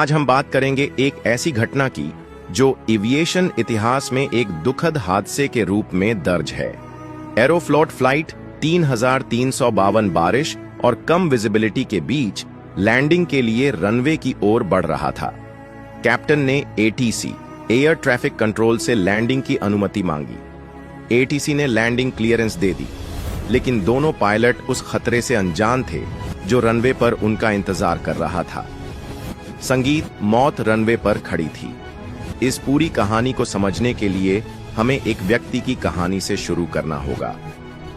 आज हम बात करेंगे एक ऐसी घटना की जो एविएशन इतिहास में एक दुखद हादसे के रूप में दर्ज है। एरोफ्लॉट फ्लाइट 3352 बारिश और कम विजिबिलिटी के बीच लैंडिंग के लिए रनवे की ओर बढ़ रहा था। कैप्टन ने एटीसी एयर ट्रैफिक कंट्रोल से लैंडिंग की अनुमति मांगी। एटीसी ने लैंडिंग क्लियरेंस दे दी, लेकिन दोनों पायलट उस खतरे से अनजान थे जो रनवे पर उनका इंतजार कर रहा था। संगीत मौत रनवे पर खड़ी थी। इस पूरी कहानी को समझने के लिए हमें एक व्यक्ति की कहानी से शुरू करना होगा।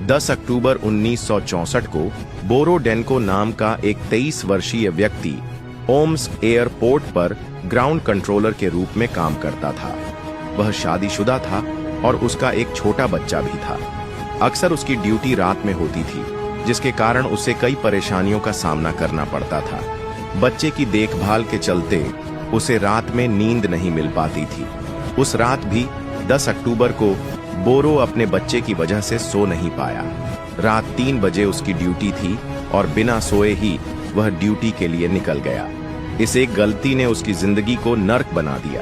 10 अक्टूबर 1964 को बोरोडेनको नाम का एक 23 वर्षीय व्यक्ति ओम्स्क एयरपोर्ट पर ग्राउंड कंट्रोलर के रूप में काम करता था। वह शादीशुदा था और उसका एक छोटा बच्चा भी था। अक्सर उसकी ड्यूटी रात में होती थी, जिसके कारण उसे कई परेशानियों का सामना करना पड़ता था। बच्चे की देखभाल के चलते उसे रात में नींद नहीं मिल पाती थी। उस रात भी 10 अक्टूबर को बोरो अपने बच्चे की वजह से सो नहीं पाया। रात 3 बजे उसकी ड्यूटी थी और बिना सोए ही वह ड्यूटी के लिए निकल गया। इस एक गलती ने उसकी जिंदगी को नर्क बना दिया।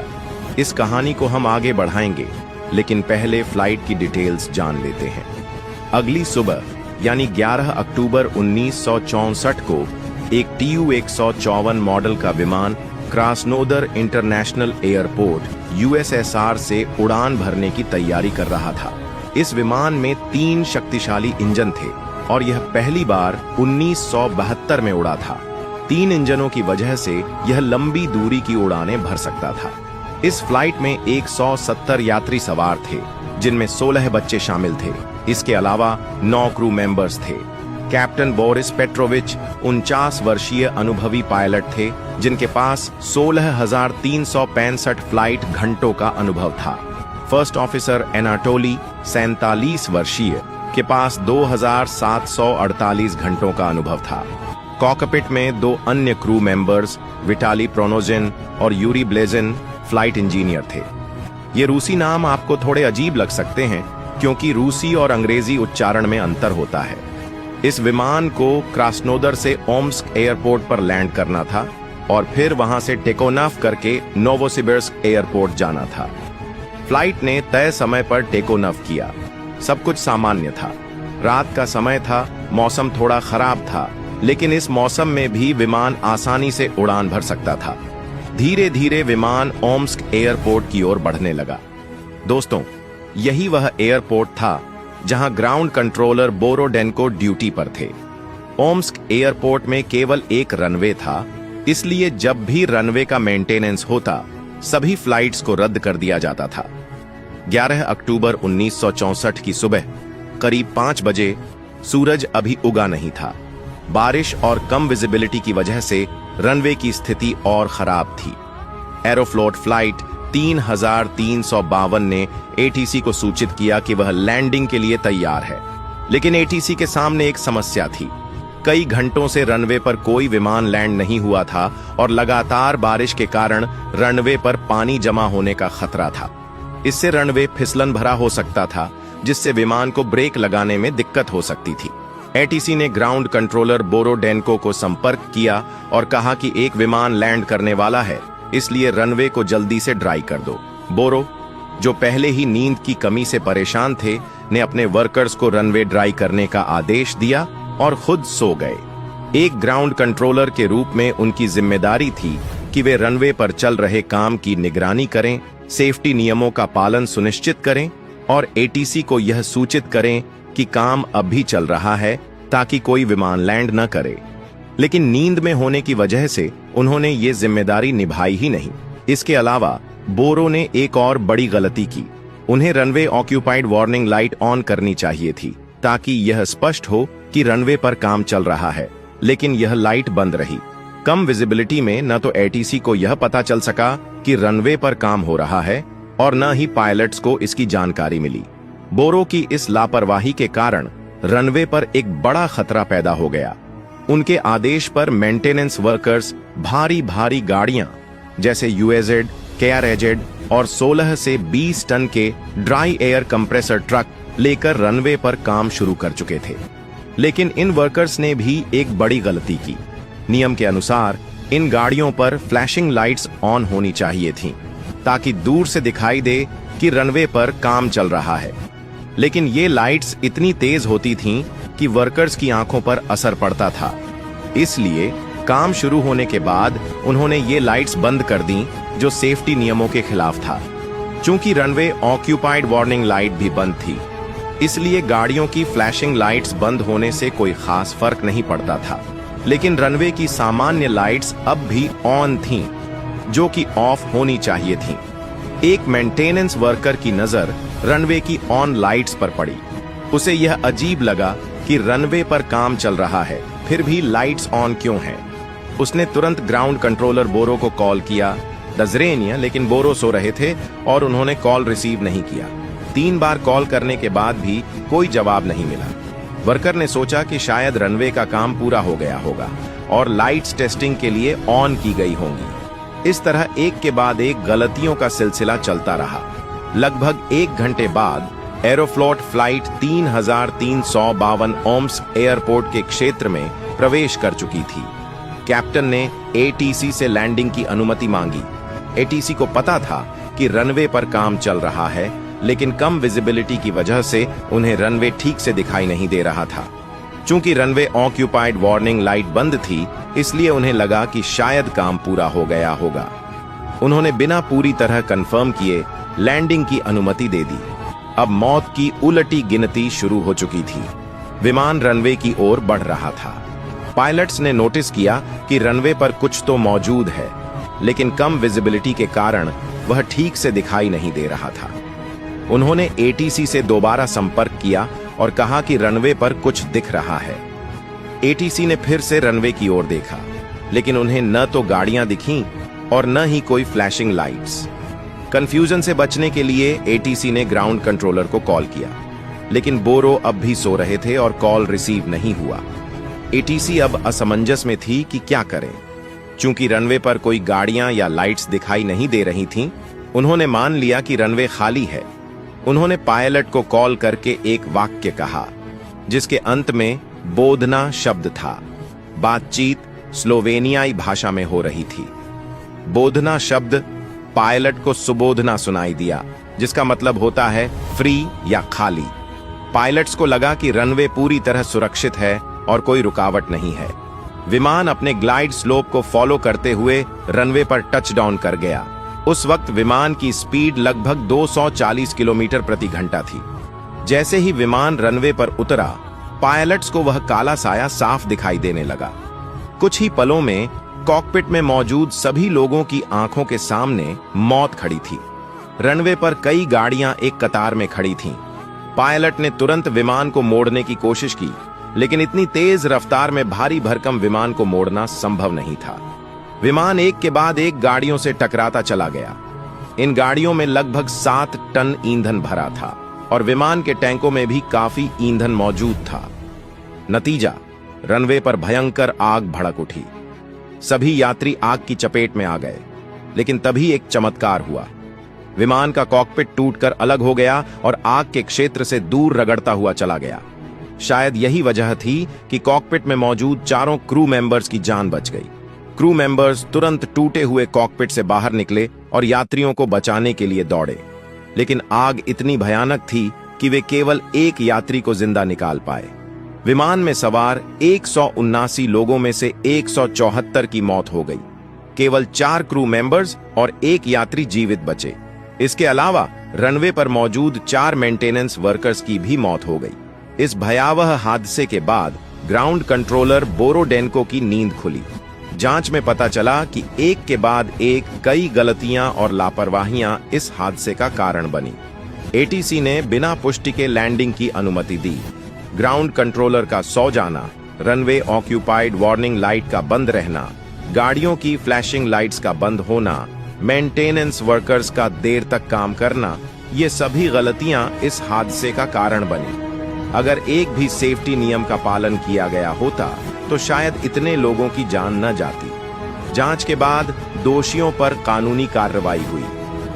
इस कहानी को हम आगे बढ़ाएंगे, लेकिन पहले फ्लाइट की डिटेल्स जान लेते हैं। अगली सुबह यानी 11 अक्टूबर 1964 को एक TU-154 मॉडल का विमान क्रास्नोदर इंटरनेशनल एयरपोर्ट यूएसएसआर से उड़ान भरने की तैयारी कर रहा था। इस विमान में 3 शक्तिशाली इंजन थे और यह पहली बार 1972 में उड़ा था। 3 इंजनों की वजह से यह लंबी दूरी की उड़ानें भर सकता था। इस फ्लाइट में 170 यात्री सवार थे, जिनमें 16 बच्चे शामिल थे। इसके अलावा 9 क्रू मेंबर्स थे। कैप्टन बोरिस पेट्रोविच 49 वर्षीय अनुभवी पायलट थे, जिनके पास 16,365 फ्लाइट घंटों का अनुभव था। फर्स्ट ऑफिसर एनाटोली 47 वर्षीय के पास 2,748 घंटों का अनुभव था। कॉकपिट में 2 अन्य क्रू मेंबर्स विटाली प्रोनोजिन और यूरी ब्लेजिन फ्लाइट इंजीनियर थे। ये रूसी नाम आपको थोड़े अजीब लग सकते हैं, क्योंकि रूसी और अंग्रेजी उच्चारण में अंतर होता है। इस विमान को क्रास्नोदर से ओम्स्क एयरपोर्ट पर लैंड करना था और फिर वहां से टेकोनाफ करके नोवोसिबिर्स्क एयरपोर्ट जाना था। फ्लाइट ने तय समय पर टेकोनाफ किया। सब कुछ सामान्य था। रात का समय था, मौसम थोड़ा खराब था, लेकिन इस मौसम में भी विमान आसानी से उड़ान भर सकता था। धीरे धीरे विमान ओम्स्क एयरपोर्ट की ओर बढ़ने लगा। दोस्तों, यही वह एयरपोर्ट था जहां ग्राउंड कंट्रोलर बोरोडेनको ड्यूटी पर थे। ओम्स्क एयरपोर्ट में केवल एक रनवे था, इसलिए जब भी रनवे का मेंटेनेंस होता, सभी फ्लाइट्स को रद्द कर दिया जाता था। 11 अक्टूबर 1964 की सुबह करीब 5 बजे सूरज अभी उगा नहीं था। बारिश और कम विजिबिलिटी की वजह से रनवे की स्थिति और खराब थी। एरोफ्लॉट फ्लाइट 3352 ने एटीसी को सूचित किया कि वह लैंडिंग के लिए तैयार है, लेकिन एटीसी के सामने एक समस्या थी। कई घंटों से रनवे पर कोई विमान लैंड नहीं हुआ था और लगातार बारिश के कारण रनवे पर पानी जमा होने का खतरा था। इससे रनवे फिसलन भरा हो सकता था, जिससे विमान को ब्रेक लगाने में दिक्कत हो सकती थी। एटीसी ने ग्राउंड कंट्रोलर बोरोडेनको को संपर्क किया और कहा कि एक विमान लैंड करने वाला है, इसलिए रनवे को जल्दी से ड्राई कर दो। बोरो, जो पहले ही नींद की कमी से परेशान थे, ने अपने वर्कर्स को रनवे ड्राई करने का आदेश दिया और खुद सो गए। एक ग्राउंड कंट्रोलर के रूप में उनकी जिम्मेदारी थी कि वे रनवे पर चल रहे काम की निगरानी करें, सेफ्टी नियमों का पालन सुनिश्चित करें और एटीसी को यह सूचित करें कि काम अब भी चल रहा है, ताकि कोई विमान लैंड न करे। लेकिन नींद में होने की वजह से उन्होंने ये जिम्मेदारी निभाई ही नहीं। इसके अलावा बोरो ने एक और बड़ी गलती की। उन्हें runway occupied warning light on करनी चाहिए थी, ताकि यह स्पष्ट हो कि रनवे पर काम चल रहा है, लेकिन यह लाइट बंद रही। कम विजिबिलिटी में न तो एटीसी को यह पता चल सका कि रनवे पर काम हो रहा है और न ही पायलट्स को इसकी जानकारी मिली। बोरो की इस लापरवाही के कारण रनवे पर एक बड़ा खतरा पैदा हो गया। उनके आदेश पर मेंटेनेंस वर्कर्स भारी भारी गाड़ियां जैसे यूएजेड, केआरएजेड और 16 से 20 टन के ड्राई एयर कंप्रेसर ट्रक लेकर रनवे पर काम शुरू कर चुके थे। लेकिन इन वर्कर्स ने भी एक बड़ी गलती की। नियम के अनुसार इन गाड़ियों पर फ्लैशिंग लाइट्स ऑन होनी चाहिए थीं, ताकि दूर से दिखाई दे कि रनवे पर काम चल रहा है। लेकिन ये लाइट्स इतनी तेज होती थीं कि वर्कर्स की आंखों पर असर पड़ता था। इसलिए काम शुरू होने के बाद उन्होंने ये लाइट्स बंद कर दी, जो सेफ्टी नियमों के खिलाफ था। चूंकि रनवे ऑक्यूपाइड वार्निंग लाइट भी बंद थी, इसलिए गाड़ियों की फ्लैशिंग लाइट्स बंद होने से कोई खास फर्क नहीं पड़ता था। लेकिन रनवे की सामान्य लाइट्स अब भी ऑन थीं, जो कि ऑफ होनी चाहिए थीं। एक मेंटेनेंस वर्कर की नजर रनवे की ऑन लाइट्स पर पड़ी। उसे यह अजीब लगा कि रनवे पर काम चल रहा है, फिर भी लाइट्स ऑन क्यों हैं। उसने तुरंत ग्राउंड कंट्रोलर बोरो को कॉल किया, दजरेनिया, लेकिन बोरो सो रहे थे और उन्होंने कॉल रिसीव नहीं किया। 3 बार कॉल करने के बाद भी कोई जवाब नहीं मिला। वर्कर ने सोचा कि शायद रनवे का काम पूरा हो गया होगा और लाइट्स टेस्टिंग के लिए ऑन की गई होंगी। इस तरह एक के बाद एक गलतियों का सिलसिला चलता रहा। लगभग 1 घंटे बाद एरोफ्लोट फ्लाइट 3352 ओम्स एयरपोर्ट के क्षेत्र में प्रवेश कर चुकी थी। कैप्टन ने एटीसी से लैंडिंग की अनुमति मांगी। एटीसी को पता था कि रनवे पर काम चल रहा है, लेकिन कम विजिबिलिटी की वजह से उन्हें रनवे ठीक से दिखाई नहीं दे रहा था। चूंकि रनवे ऑक्यूपाइड वार्निंग लाइट बंद थी, इसलिए उन्हें लगा कि शायद काम पूरा हो गया होगा। उन्होंने बिना पूरी तरह कंफर्म किए लैंडिंग की अनुमति दे दी। अब मौत की उलटी गिनती शुरू हो चुकी थी। विमान रनवे की ओर बढ़ रहा था। पायलट्स ने नोटिस किया कि रनवे पर कुछ तो मौजूद है, लेकिन कम विजिबिलिटी के कारण वह ठीक से दिखाई नहीं दे रहा था। उन्होंने एटीसी से दोबारा संपर्क किया और कहा कि रनवे पर कुछ दिख रहा है। एटीसी ने फिर से रनवे की ओर देखा, लेकिन उन्हें न तो गाड़ियां दिखीं और न ही कोई फ्लैशिंग लाइट्स। कंफ्यूजन से बचने के लिए एटीसी ने ग्राउंड कंट्रोलर को कॉल किया, लेकिन बोरो अब भी सो रहे थे और कॉल रिसीव नहीं हुआ। एटीसी अब असमंजस में थी कि क्या करें। चूंकि रनवे पर कोई गाड़ियां या लाइट्स दिखाई नहीं दे रही थीं, उन्होंने मान लिया कि रनवे खाली है। उन्होंने पायलट को कॉल करके एक वाक्य कहा, जिसके अंत में बोधना शब्द था। बातचीत स्लोवेनियाई भाषा में हो रही थी। बोधना शब्द पायलट को सुबोधना सुनाई दिया, जिसका मतलब होता है फ्री या खाली। पायलट्स को लगा कि रनवे पूरी तरह सुरक्षित है और कोई रुकावट नहीं है। विमान अपने ग्लाइड स्लोप को फॉलो करते हुए रनवे पर टच डाउन कर गया। उस वक्त विमान की स्पीड लगभग 240 किलोमीटर प्रति घंटा थी। जैसे ही विमान रनवे पर उतरा, पायलट्स को वह काला साया साफ दिखाई देने लगा। कुछ ही पलों में कॉकपिट में मौजूद सभी लोगों की आंखों के सामने मौत खड़ी थी। रनवे पर कई गाड़ियां एक कतार में खड़ी थीं। पायलट ने तुरंत विमान को मोड़ने की कोशिश की, लेकिन इतनी तेज रफ्तार में भारी भरकम विमान को मोड़ना संभव नहीं था। विमान एक के बाद एक गाड़ियों से टकराता चला गया। इन गाड़ियों में लगभग 7 टन ईंधन भरा था और विमान के टैंकों में भी काफी ईंधन मौजूद था। नतीजा, रनवे पर भयंकर आग भड़क उठी। सभी यात्री आग की चपेट में आ गए। लेकिन तभी एक चमत्कार हुआ। विमान का कॉकपिट टूटकर अलग हो गया और आग के क्षेत्र से दूर रगड़ता हुआ चला गया। शायद यही वजह थी कि कॉकपिट में मौजूद 4 क्रू मेंबर्स की जान बच गई। क्रू मेंबर्स तुरंत टूटे हुए कॉकपिट से बाहर निकले और यात्रियों को बचाने के लिए दौड़े। लेकिन आग इतनी भयानक थी कि वे केवल एक यात्री को जिंदा निकाल पाए। विमान में सवार 179 लोगों में से 174 की मौत हो गई। केवल 4 क्रू मेंबर्स और 1 यात्री जीवित बचे। इसके अलावा रनवे पर मौजूद 4 मेंटेनेंस वर्कर्स की भी मौत हो गई। इस भयावह हादसे के बाद ग्राउंड कंट्रोलर बोरोडेनको की नींद खुली। जांच में पता चला कि एक के बाद एक कई गलतियां और लापरवाहियां इस हादसे का कारण बनी। एटीसी ने बिना पुष्टि के लैंडिंग की अनुमति दी। ग्राउंड कंट्रोलर का सो जाना, रनवे ऑक्यूपाइड वार्निंग लाइट का बंद रहना, गाड़ियों की फ्लैशिंग लाइट्स का बंद होना, मेंटेनेंस वर्कर्स का देर तक काम करना, ये सभी गलतियां इस हादसे का कारण बनी। अगर एक भी सेफ्टी नियम का पालन किया गया होता तो शायद इतने लोगों की जान न जाती। जांच के बाद दोषियों पर कानूनी कार्रवाई हुई।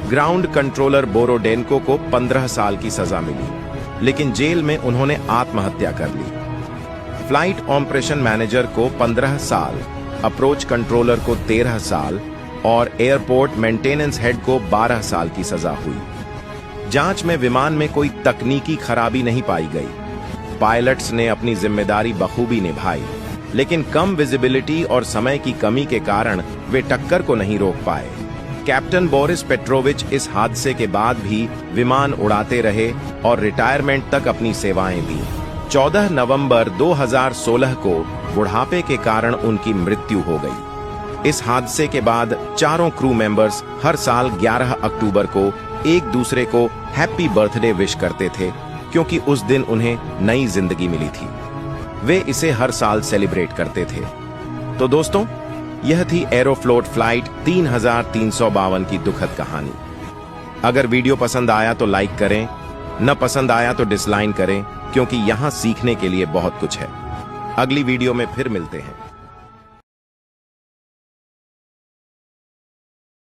ग्राउंड कंट्रोलर बोरोडेनको को 15 साल की सजा मिली, लेकिन जेल में उन्होंने आत्महत्या कर ली। फ्लाइट ऑपरेशन मैनेजर को 15 साल अप्रोच कंट्रोलर को 13 साल और एयरपोर्ट मेंटेनेंस हेड को 12 साल की सजा हुई। जांच में विमान में कोई तकनीकी खराबी नहीं पाई गई। पायलट्स ने अपनी जिम्मेदारी बखूबी निभाई, लेकिन कम विजिबिलिटी और समय की कमी के कारण वे टक्कर को नहीं रोक पाए। कैप्टन बोरिस पेट्रोविच इस हादसे के बाद भी विमान उड़ाते रहे और रिटायरमेंट तक अपनी सेवाएं दी। 14 नवंबर 2016 को बुढ़ापे के कारण उनकी मृत्यु हो गई। इस हादसे के बाद चारों क्रू मेंबर्स हर साल 11 अक्टूबर को एक दूसरे को हैप्पी बर्थडे विश करते थे, क्योंकि उस दिन उन्हें नई जिंदगी मिली थी। वे इसे हर साल सेलिब्रेट करते थे। तो दोस्तों, यह थी एरोफ्लोट फ्लाइट 3352 की दुखद कहानी। अगर वीडियो पसंद आया तो लाइक करें, न पसंद आया तो डिसलाइक करें, क्योंकि यहां सीखने के लिए बहुत कुछ है। अगली वीडियो में फिर मिलते हैं।